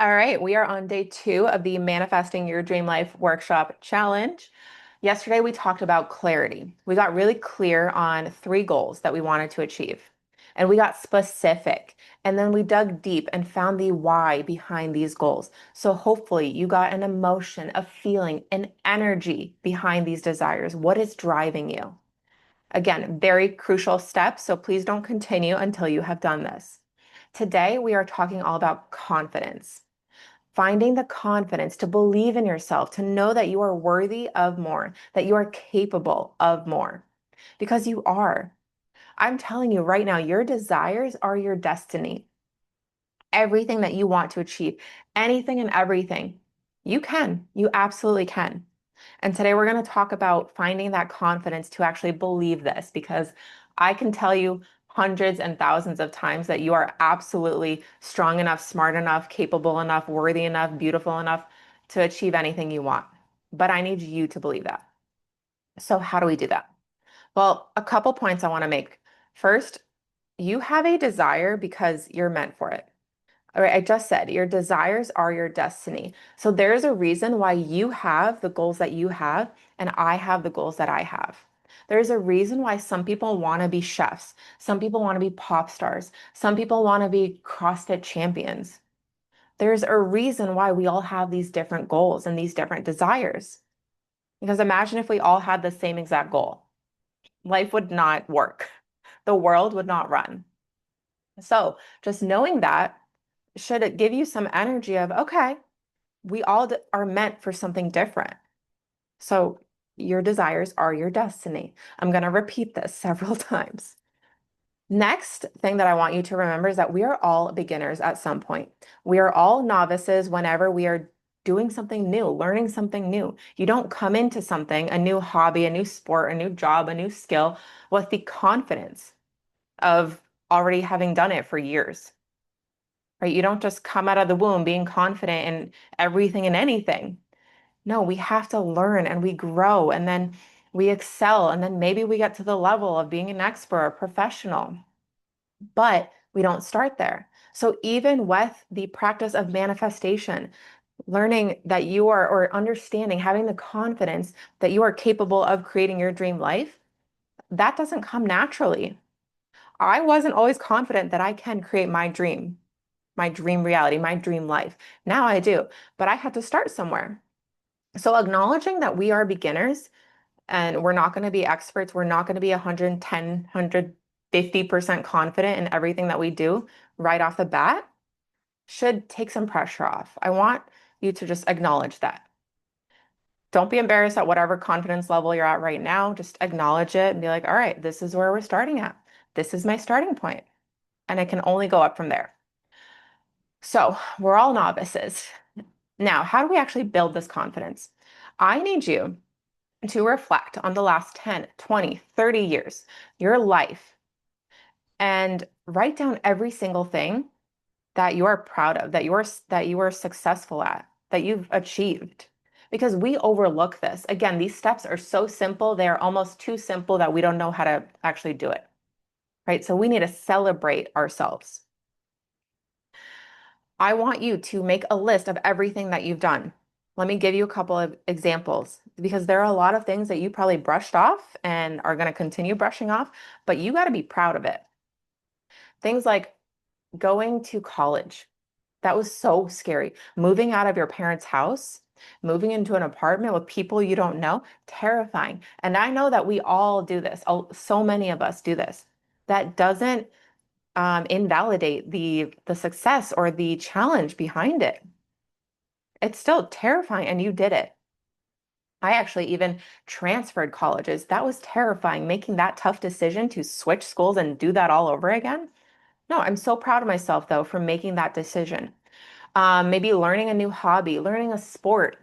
All right, we are on day 2 of the Manifesting Your Dream Life Workshop Challenge. Yesterday, we talked about clarity. We got really clear on 3 goals that we wanted to achieve, and we got specific. And then we dug deep and found the why behind these goals. So hopefully, you got an emotion, a feeling, an energy behind these desires. What is driving you? Again, very crucial steps, so please don't continue until you have done this. Today, we are talking all about confidence. Finding the confidence to believe in yourself, to know that you are worthy of more, that you are capable of more, because you are. I'm telling you right now, your desires are your destiny. Everything that you want to achieve, anything and everything, you absolutely can. And today we're going to talk about finding that confidence to actually believe this because I can tell you hundreds and thousands of times that you are absolutely strong enough, smart enough, capable enough, worthy enough, beautiful enough to achieve anything you want. But I need you to believe that. So, how do we do that? Well, a couple points I want to make. First, you have a desire because you're meant for it. All right, I just said your desires are your destiny. So there's a reason why you have the goals that you have, and I have the goals that I have. There's a reason why some people want to be chefs, some people want to be pop stars, some people want to be CrossFit champions. There's a reason why we all have these different goals and these different desires. Because imagine if we all had the same exact goal. Life would not work. The world would not run. So just knowing that should it give you some energy of, okay, we all are meant for something different. So your desires are your destiny. I'm going to repeat this several times. Next thing that I want you to remember is that we are all beginners at some point. We are all novices whenever we are doing something new, learning something new. You don't come into something, a new hobby, a new sport, a new job, a new skill with the confidence of already having done it for years, right? You don't just come out of the womb being confident in everything and anything. No, we have to learn and we grow and then we excel. And then maybe we get to the level of being an expert or professional, but we don't start there. So even with the practice of manifestation, learning that you are, or understanding, having the confidence that you are capable of creating your dream life, that doesn't come naturally. I wasn't always confident that I can create my dream reality, my dream life. Now I do, but I had to start somewhere. So acknowledging that we are beginners and we're not going to be experts, we're not going to be 110, 150% confident in everything that we do right off the bat should take some pressure off. I want you to just acknowledge that. Don't be embarrassed at whatever confidence level you're at right now. Just acknowledge it and be like, all right, this is where we're starting at. This is my starting point, and it can only go up from there. So we're all novices. Now, how do we actually build this confidence? I need you to reflect on the last 10, 20, 30 years, your life, and write down every single thing that you are proud of, that you are successful at, that you've achieved. Because we overlook this. Again, these steps are so simple, they are almost too simple that we don't know how to actually do it. Right? So we need to celebrate ourselves. I want you to make a list of everything that you've done. Let me give you a couple of examples because there are a lot of things that you probably brushed off and are going to continue brushing off, but you got to be proud of it. Things like going to college. That was so scary. Moving out of your parents' house, moving into an apartment with people you don't know, terrifying. And I know that we all do this. So many of us do this. That doesn't invalidate the success or the challenge behind it. It's still terrifying, and you did it. I actually even transferred colleges. That was terrifying, making that tough decision to switch schools and do that all over again. No, I'm so proud of myself though for making that decision. Maybe learning a new hobby, learning a sport.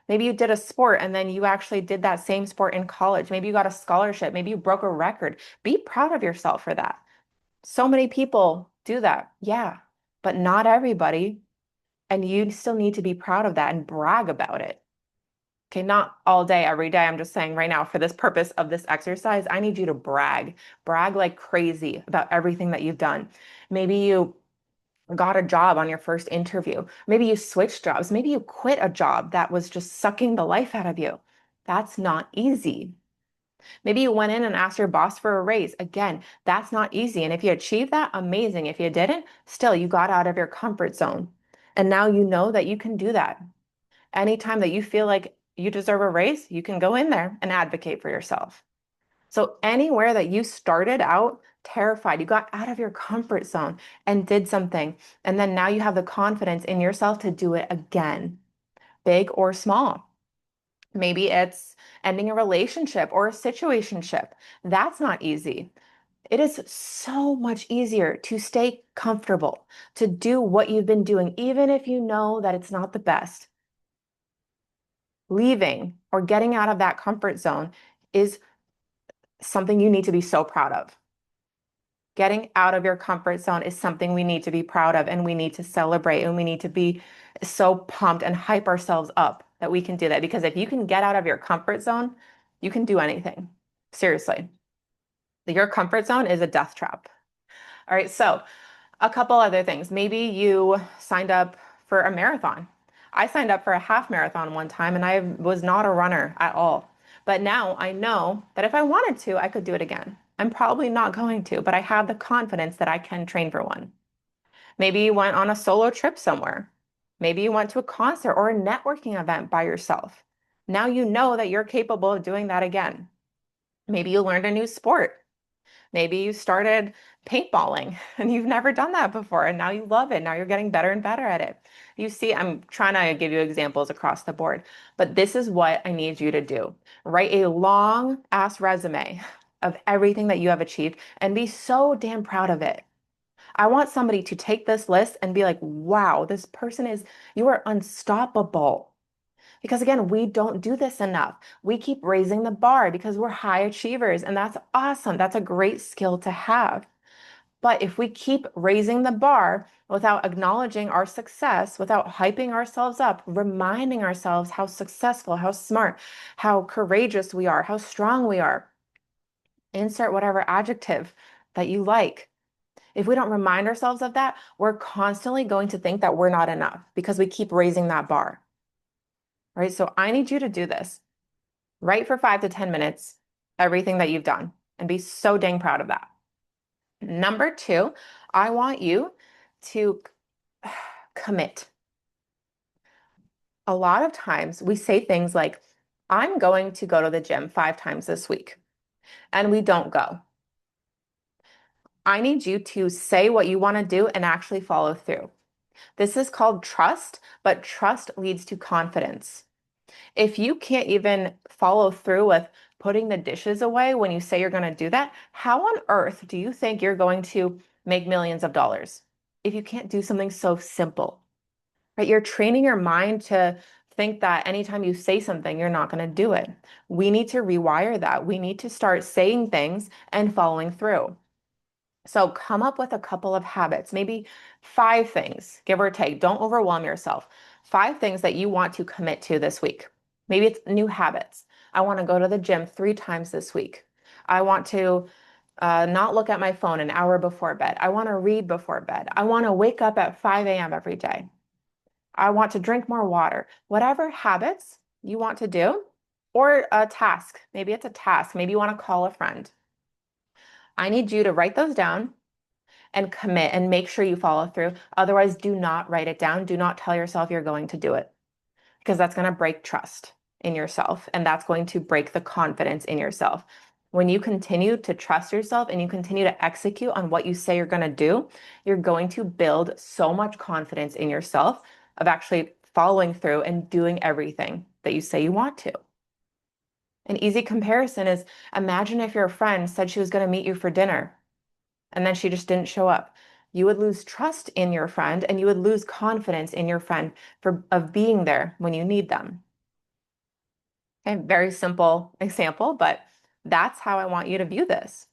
Maybe you did a sport and then you actually did that same sport in college. Maybe you got a scholarship. Maybe you broke a record. Be proud of yourself for that. So many people do that. Yeah, but not everybody. And you still need to be proud of that and brag about it. Okay, not all day, every day. I'm just saying right now, for this purpose of this exercise, I need you to brag like crazy about everything that you've done. Maybe you got a job on your first interview. Maybe you switched jobs. Maybe you quit a job that was just sucking the life out of you. That's not easy. Maybe you went in and asked your boss for a raise. Again, that's not easy. And if you achieved that, amazing. If you didn't, still, you got out of your comfort zone. And now you know that you can do that. Anytime that you feel like you deserve a raise, you can go in there and advocate for yourself. So anywhere that you started out terrified, you got out of your comfort zone and did something, and then now you have the confidence in yourself to do it again, big or small. Maybe it's ending a relationship or a situationship. That's not easy. It is so much easier to stay comfortable, to do what you've been doing, even if you know that it's not the best. Leaving or getting out of that comfort zone is something you need to be so proud of. Getting out of your comfort zone is something we need to be proud of and we need to celebrate and we need to be so pumped and hype ourselves up that we can do that. Because if you can get out of your comfort zone, you can do anything. Seriously. Your comfort zone is a death trap. All right, so a couple other things. Maybe you signed up for a marathon. I signed up for a half marathon one time and I was not a runner at all. But now I know that if I wanted to, I could do it again. I'm probably not going to, but I have the confidence that I can train for one. Maybe you went on a solo trip somewhere. Maybe you went to a concert or a networking event by yourself. Now you know that you're capable of doing that again. Maybe you learned a new sport. Maybe you started paintballing and you've never done that before and now you love it. Now you're getting better and better at it. You see, I'm trying to give you examples across the board, but this is what I need you to do. Write a long ass resume of everything that you have achieved and be so damn proud of it. I want somebody to take this list and be like, wow, this person is, you are unstoppable. Because again, we don't do this enough. We keep raising the bar because we're high achievers, and that's awesome. That's a great skill to have. But if we keep raising the bar without acknowledging our success, without hyping ourselves up, reminding ourselves how successful, how smart, how courageous we are, how strong we are, insert whatever adjective that you like. If we don't remind ourselves of that, we're constantly going to think that we're not enough because we keep raising that bar. Right? So I need you to do this. Write for 5 to 10 minutes everything that you've done and be so dang proud of that. Number two, I want you to commit. A lot of times we say things like, I'm going to go to the gym 5 times this week, and we don't go. I need you to say what you want to do and actually follow through. This is called trust, but trust leads to confidence. If you can't even follow through with putting the dishes away when you say you're going to do that, how on earth do you think you're going to make millions of dollars if you can't do something so simple? Right? You're training your mind to think that anytime you say something, you're not going to do it. We need to rewire that. We need to start saying things and following through. So come up with a couple of habits, maybe 5 things, give or take. Don't overwhelm yourself. 5 things that you want to commit to this week. Maybe it's new habits. I want to go to the gym 3 times this week. I want to not look at my phone an hour before bed. I want to read before bed. I want to wake up at 5 a.m. every day. I want to drink more water. Whatever habits you want to do, or a task. Maybe it's a task. Maybe you want to call a friend. I need you to write those down and commit and make sure you follow through. Otherwise, do not write it down. Do not tell yourself you're going to do it because that's going to break trust in yourself and that's going to break the confidence in yourself. When you continue to trust yourself and you continue to execute on what you say you're going to do, you're going to build so much confidence in yourself of actually following through and doing everything that you say you want to. An easy comparison is imagine if your friend said she was going to meet you for dinner and then she just didn't show up. You would lose trust in your friend and you would lose confidence in your friend of being there when you need them. Okay, very simple example, but that's how I want you to view this.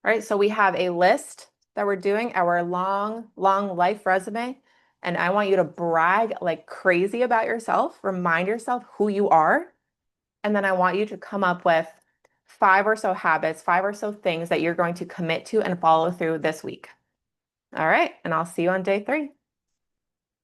All right, so we have a list that we're doing, our long, long life resume, and I want you to brag like crazy about yourself, remind yourself who you are, and then I want you to come up with 5 or so habits, 5 or so things that you're going to commit to and follow through this week. All right. And I'll see you on day 3.